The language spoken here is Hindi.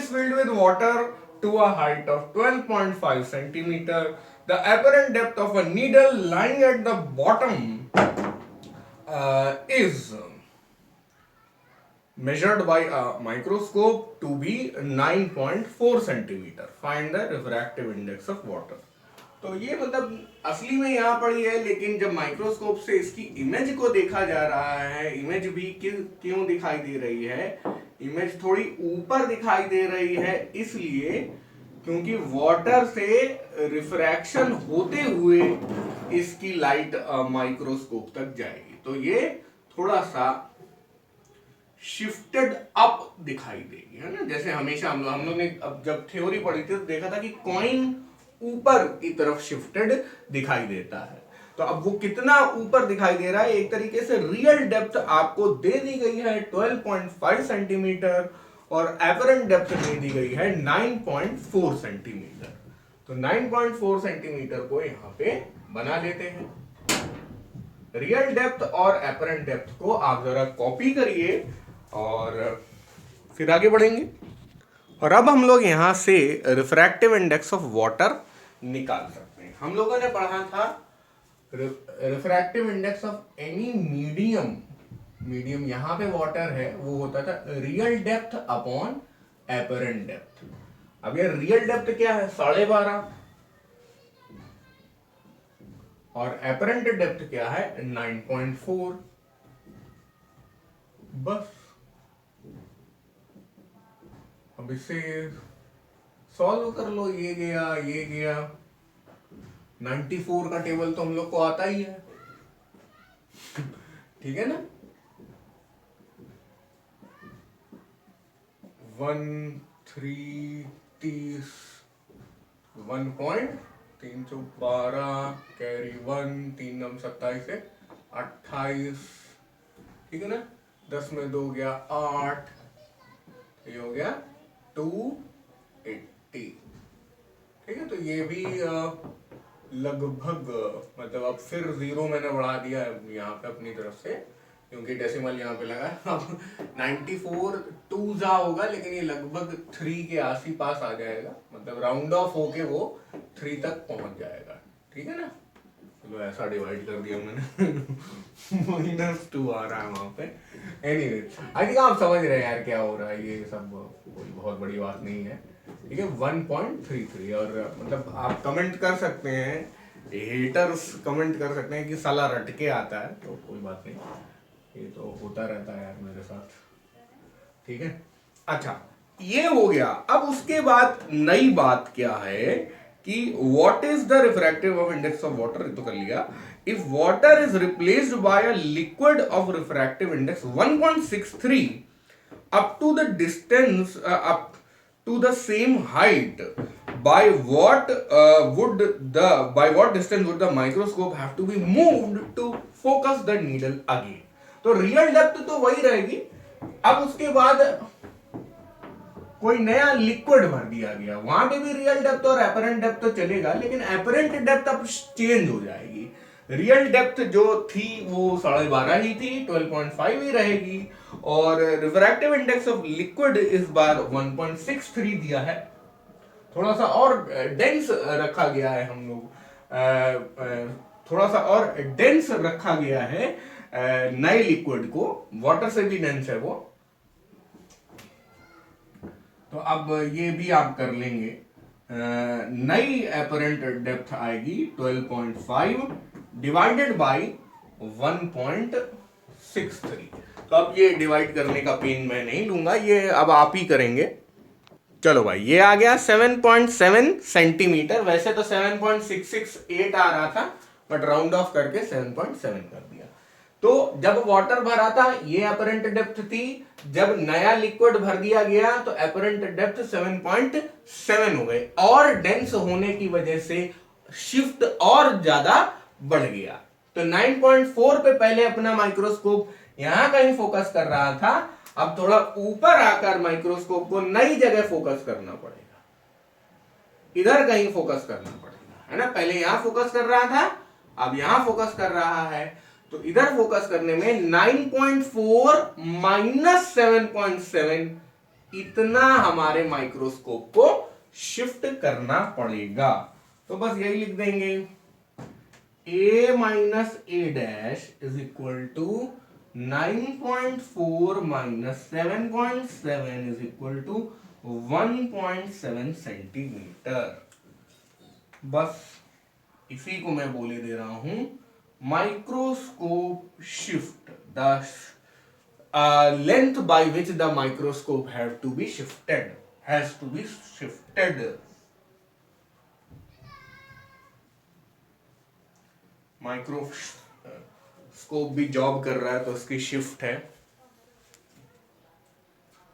is filled with water to a height of 12.5 centimeter. The apparent depth of a needle lying at the bottom is measured by a microscope to be 9.4 centimeter. Find the refractive index of water. तो ये मतलब असली में यहाँ पर ही है, लेकिन जब माइक्रोस्कोप से इसकी इमेज को देखा जा रहा है, इमेज भी क्यों दिखाई दे रही है, इमेज थोड़ी ऊपर दिखाई दे रही है, इसलिए क्योंकि वाटर से रिफ्रैक्शन होते हुए इसकी लाइट माइक्रोस्कोप तक जाएगी, तो ये थोड़ा सा शिफ्टेड अप दिखाई देगी, है ना। जैसे हमेशा हम लोग ने अब जब थ्योरी पढ़ी थी तो देखा था कि कॉइन ऊपर की तरफ शिफ्टेड दिखाई देता है, तो अब वो कितना ऊपर दिखाई दे रहा है, एक तरीके से रियल डेप्थ आपको दे दी गई है 12.5 सेंटीमीटर और एपरेंट डेप्थ दे दी गई है 9.4 सेंटीमीटर। तो 9.4 सेंटीमीटर को यहां पे बना लेते हैं। रियल डेप्थ और एपरेंट डेप्थ को आप जरा कॉपी करिए और फिर आगे बढ़ेंगे। और अब हम लोग यहां से रिफ्रैक्टिव इंडेक्स ऑफ वाटर निकाल सकते हैं। हम लोगों ने पढ़ा था refractive index of any medium, medium यहां पे वाटर है, वो होता था real depth upon apparent depth. अब ये रियल डेप्थ क्या है, 12.5, और एपरेंट डेप्थ क्या है 9.4। बस अब इसे सॉल्व कर लो, ये गया 94 का टेबल तो हम लोग को आता ही है, ठीक है ना। 1.330 1.312 कैरी 1 3 9 27 से 28, ठीक है ना। 10 में 2 गया 8, ये हो गया 280, ठीक है। तो ये भी लगभग मतलब अब फिर जीरो मैंने बढ़ा दिया है यहाँ पे अपनी तरफ से, क्योंकि डेसिमल यहाँ पे लगा है। अब 94 2 होगा, लेकिन ये लगभग 3 के आस ही पास आ जाएगा, मतलब राउंड ऑफ होके वो 3 तक पहुंच जाएगा, ठीक है ना। चलो ऐसा डिवाइड कर दिया मैंने -2 आ रहा है वहां पे। एनीवे आई थिंक आप समझ रहे हैं यार क्या हो रहा है, ये सब कोई बहुत बड़ी बात नहीं है, ठीक है। 1.33 और मतलब आप कमेंट कर सकते हैं, हेटर्स कमेंट कर सकते हैं कि साला रट के आता है, तो कोई बात नहीं, ये तो होता रहता है यार मेरे साथ, ठीक है। अच्छा ये हो गया। अब उसके बाद नई बात क्या है कि what is the refractive of index of water, तो कर लिया। If water is replaced by a liquid of refractive index 1.63 up to the distance up to the same height, by what distance would the microscope have to be moved to focus the needle again? तो रियल डेप्थ तो वही रहेगी। अब उसके बाद कोई नया लिक्विड भर दिया गया, वहां पे भी रियल डेप्थ और एपरेंट डेप्थ तो चलेगा, लेकिन एपरेंट डेप्थ अब चेंज हो जाएगी। रियल डेप्थ जो थी वो 12.5 ही थी, 12.5 ही रहेगी, और रिफ्रैक्टिव इंडेक्स ऑफ लिक्विड इस बार 1.63 दिया है। थोड़ा सा और डेंस रखा गया है, हम लोग थोड़ा सा और डेंस रखा गया है नए लिक्विड को, वाटर से भी डेंस है वो। तो अब ये भी आप कर लेंगे, नई एपरेंट डेप्थ आएगी 12.5 डिवाइडेड बाय 1.63। तो अब ये डिवाइड करने का पेन मैं नहीं लूंगा, ये अब आप ही करेंगे। चलो भाई ये आ गया 7.7 सेंटीमीटर, वैसे तो 7.668 आ रहा था, बट राउंड ऑफ करके 7.7 कर दिया। तो जब वाटर भरा था ये अपरेंट डेप्थ थी, जब नया लिक्विड भर दिया गया तो अपरेंट डेप्थ 7.7 हो गए, और डेंस होने की वजह से शिफ्ट और ज्यादा बढ़ गया। तो 9.4 पे पहले अपना माइक्रोस्कोप यहां कहीं फोकस कर रहा था, अब थोड़ा ऊपर आकर माइक्रोस्कोप को नई जगह फोकस करना पड़ेगा, इधर कहीं फोकस करना पड़ेगा, है ना। पहले यहां फोकस कर रहा था, अब यहां फोकस कर रहा है, तो इधर फोकस करने में 9.4 - 7.7 इतना हमारे माइक्रोस्कोप को शिफ्ट करना पड़ेगा। तो बस यही लिख देंगे, a minus A dash is equal to 9.4 minus 7.7 is equal to 1.7 centimetre. बस इसी को मैं बोले दे रहा हूं microscope shift, the length by which the microscope has to be shifted. Microscope भी जॉब कर रहा है तो उसकी शिफ्ट है।